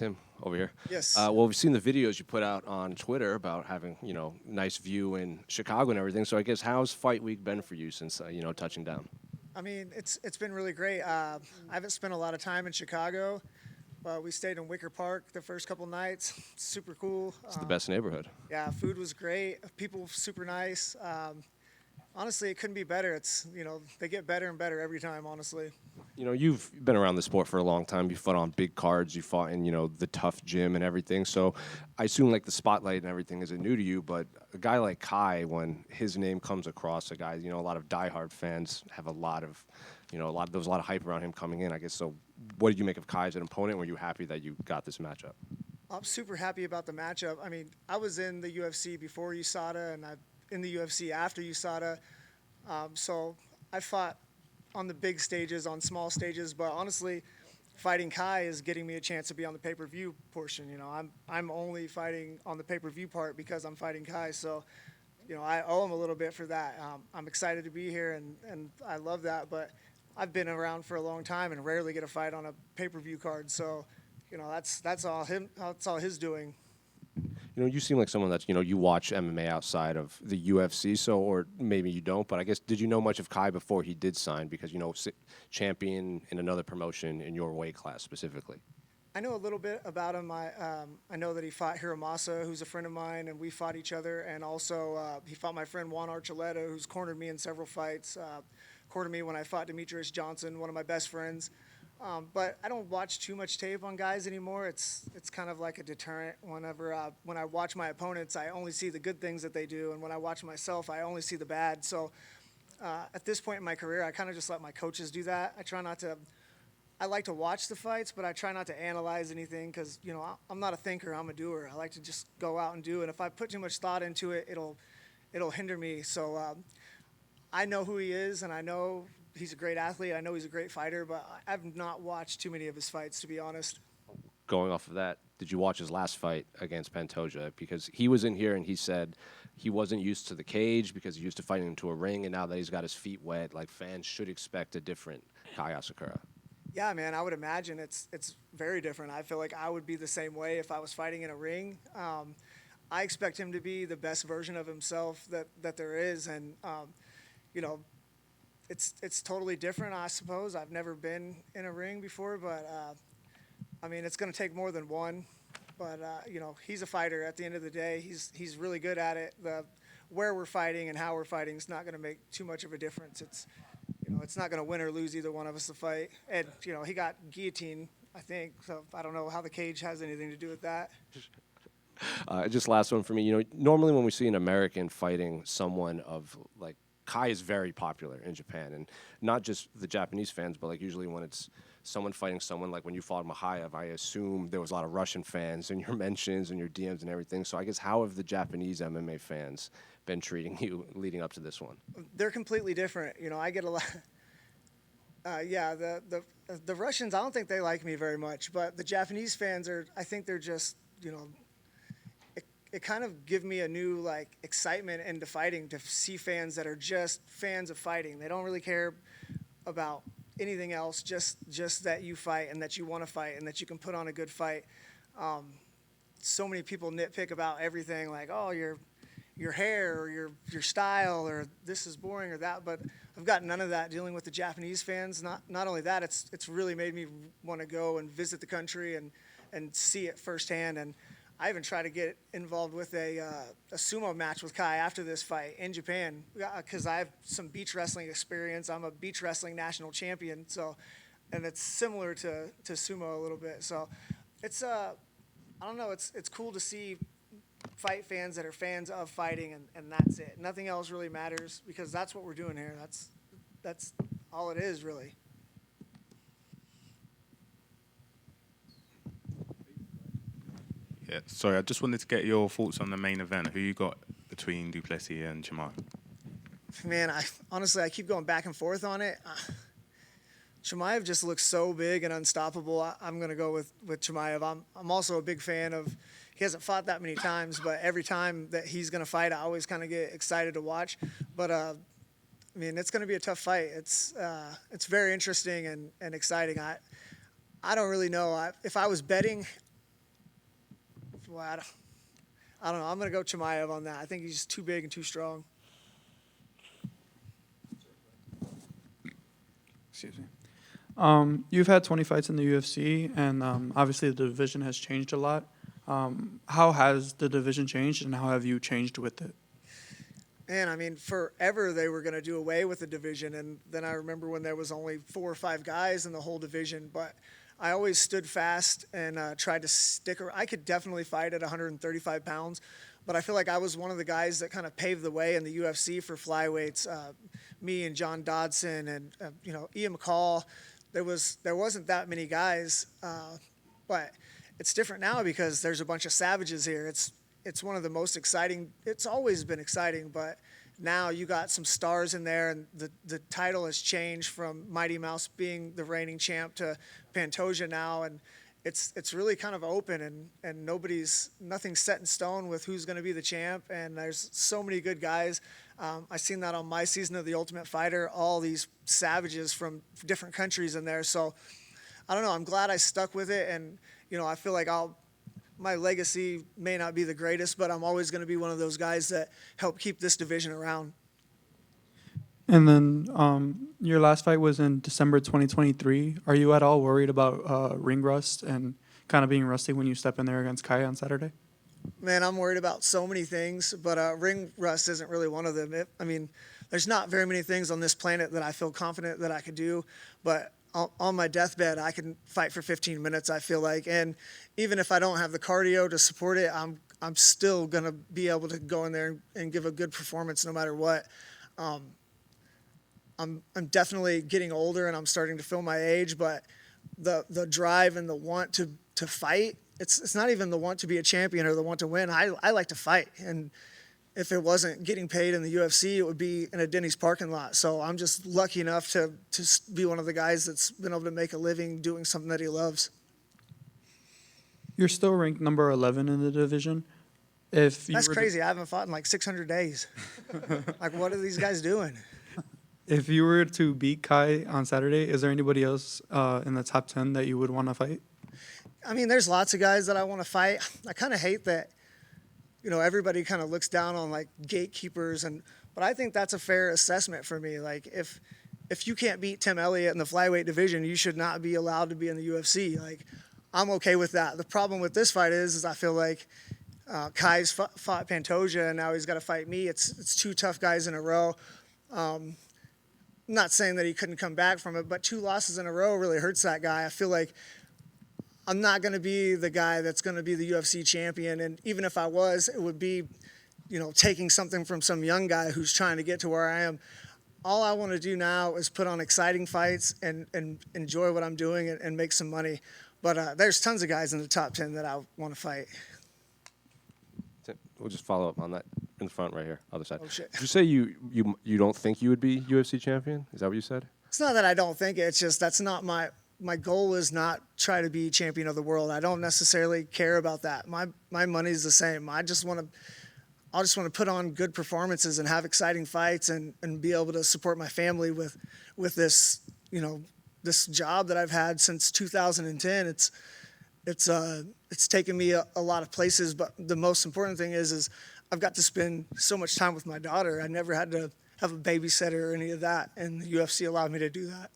Tim over here. Yes. Well, we've seen the videos you put out on Twitter about having, nice view in Chicago and everything. So I guess how's fight week been for you since, touching down? I mean, it's been really great. I haven't spent a lot of time in Chicago. We stayed in Wicker Park the first couple nights. Super cool. It's the best neighborhood. Yeah, food was great. People super nice. Honestly, it couldn't be better. They get better and better every time, honestly. You've been around the sport for a long time. You fought on big cards. You fought in, the tough gym and everything. So I assume like the spotlight and everything isn't new to you. But a guy like Kai, when his name comes across, a guy, a lot of diehard fans have there was a lot of hype around him coming in, I guess. So what did you make of Kai as an opponent? Were you happy that you got this matchup? I'm super happy about the matchup. I mean, I was in the UFC before USADA, and I'm in the UFC after USADA. So I fought on the big stages, on small stages, but honestly, fighting Kai is getting me a chance to be on the pay-per-view portion. I'm only fighting on the pay-per-view part because I'm fighting Kai. So, I owe him a little bit for that. I'm excited to be here, and I love that. But I've been around for a long time and rarely get a fight on a pay-per-view card. So, that's all him. That's all his doing. You seem like someone that's, you watch MMA outside of the UFC, or maybe you don't, but I guess, did you know much of Kai before he did sign? Because, champion in another promotion in your weight class specifically. I know a little bit about him. I know that he fought Hiramasa, who's a friend of mine, and we fought each other. And also, he fought my friend Juan Archuleta, who's cornered me in several fights. Cornered me when I fought Demetrius Johnson, one of my best friends. But I don't watch too much tape on guys anymore. It's kind of like a deterrent. When I watch my opponents, I only see the good things that they do, and when I watch myself, I only see the bad. So at this point in my career, I kind of just let my coaches do that. I like to watch the fights, but I try not to analyze anything because, I'm not a thinker, I'm a doer. I like to just go out and do, and if I put too much thought into it, it'll hinder me. So I know who he is, and I know he's a great athlete. I know he's a great fighter, but I've not watched too many of his fights, to be honest. Going off of that, did you watch his last fight against Pantoja? Because he was in here and he said he wasn't used to the cage because he used to fighting into a ring, and now that he's got his feet wet, like, fans should expect a different Kai Asakura. Yeah, man, I would imagine it's very different. I feel like I would be the same way if I was fighting in a ring. I expect him to be the best version of himself that there is, and it's totally different, I suppose. I've never been in a ring before, but I mean, it's going to take more than one. But he's a fighter. At the end of the day, he's really good at it. Where we're fighting and how we're fighting is not going to make too much of a difference. It's not going to win or lose either one of us to fight. And he got guillotined, I think. So I don't know how the cage has anything to do with that. Just last one for me. Normally when we see an American fighting someone of like Kai is very popular in Japan, and not just the Japanese fans, but like usually when it's someone fighting someone, like when you fought Mahayev, I assume there was a lot of Russian fans in your mentions and your DMs and everything. So I guess how have the Japanese MMA fans been treating you leading up to this one? They're completely different. I get a lot. The Russians, I don't think they like me very much, but the Japanese fans I think they're just, it kind of give me a new excitement into fighting to see fans that are just fans of fighting. They don't really care about anything else, just that you fight and that you want to fight and that you can put on a good fight. So many people nitpick about everything, like, oh, your hair or your style or this is boring or that, but I've got none of that dealing with the Japanese fans. Not only that, it's really made me want to go and visit the country and see it firsthand. And I even tried to get involved with a sumo match with Kai after this fight in Japan because I have some beach wrestling experience. I'm a beach wrestling national champion, and it's similar to sumo a little bit. So it's I don't know. It's cool to see fight fans that are fans of fighting, and that's it. Nothing else really matters because that's what we're doing here. That's all it is, really. Yeah, sorry, I just wanted to get your thoughts on the main event. Who you got between Duplessis and Chimaev? Man, honestly, I keep going back and forth on it. Chimaev just looks so big and unstoppable. I'm going to go with Chimaev. I'm also a big fan of. He hasn't fought that many times, but every time that he's going to fight, I always kind of get excited to watch. But I mean, it's going to be a tough fight. It's very interesting and exciting. I don't really know. If I was betting Well, I don't know. I'm going to go Chimaev on that. I think he's just too big and too strong. Excuse me. You've had 20 fights in the UFC, and obviously the division has changed a lot. How has the division changed, and how have you changed with it? And I mean, forever they were going to do away with the division, and then I remember when there was only 4 or 5 guys in the whole division. But I always stood fast and tried to stick around. I could definitely fight at 135 pounds, but I feel like I was one of the guys that kind of paved the way in the UFC for flyweights. Me and John Dodson and Ian McCall. There wasn't that many guys, but it's different now because there's a bunch of savages here. It's one of the most exciting. It's always been exciting, but now you got some stars in there, and the title has changed from Mighty Mouse being the reigning champ to Pantoja now, and it's really kind of open, and nothing's set in stone with who's going to be the champ, and there's so many good guys. I seen that on my season of The Ultimate Fighter, all these savages from different countries in there. So I don't know. I'm glad I stuck with it, and I feel like my legacy may not be the greatest, but I'm always going to be one of those guys that help keep this division around. And then your last fight was in December 2023. Are you at all worried about ring rust and kind of being rusty when you step in there against Kai on Saturday? Man, I'm worried about so many things, but ring rust isn't really one of them. There's not very many things on this planet that I feel confident that I could do, but on my deathbed, I can fight for 15 minutes, I feel like. And even if I don't have the cardio to support it, I'm still going to be able to go in there and give a good performance no matter what. I'm definitely getting older, and I'm starting to feel my age, but the drive and the want to fight, it's not even the want to be a champion or the want to win. I like to fight, and if it wasn't getting paid in the UFC, it would be in a Denny's parking lot. So I'm just lucky enough to be one of the guys that's been able to make a living doing something that he loves. You're still ranked number 11 in the division. That's crazy. I haven't fought in like 600 days. Like, what are these guys doing? If you were to beat Kai on Saturday, is there anybody else in the top 10 that you would want to fight? I mean, there's lots of guys that I want to fight. I kind of hate that, everybody kind of looks down on like gatekeepers, but I think that's a fair assessment for me. Like, if you can't beat Tim Elliott in the flyweight division, you should not be allowed to be in the UFC. Like, I'm okay with that. The problem with this fight is I feel like Kai's fought Pantoja, and now he's got to fight me. It's 2 tough guys in a row. I'm not saying that he couldn't come back from it, but 2 losses in a row really hurts that guy. I feel like I'm not going to be the guy that's going to be the UFC champion, and even if I was, it would be, taking something from some young guy who's trying to get to where I am. All I want to do now is put on exciting fights and enjoy what I'm doing and make some money. But there's tons of guys in the top 10 that I want to fight. We'll just follow up on that in the front right here, other side. Oh, shit. Did you say you don't think you would be UFC champion? Is that what you said? It's not that I don't think it. It's just that's not my goal is not try to be champion of the world. I don't necessarily care about that. My money's the same. I just want to put on good performances and have exciting fights and be able to support my family with this, this job that I've had since 2010. It's taken me a lot of places, but the most important thing is I've got to spend so much time with my daughter. I never had to have a babysitter or any of that, and the UFC allowed me to do that.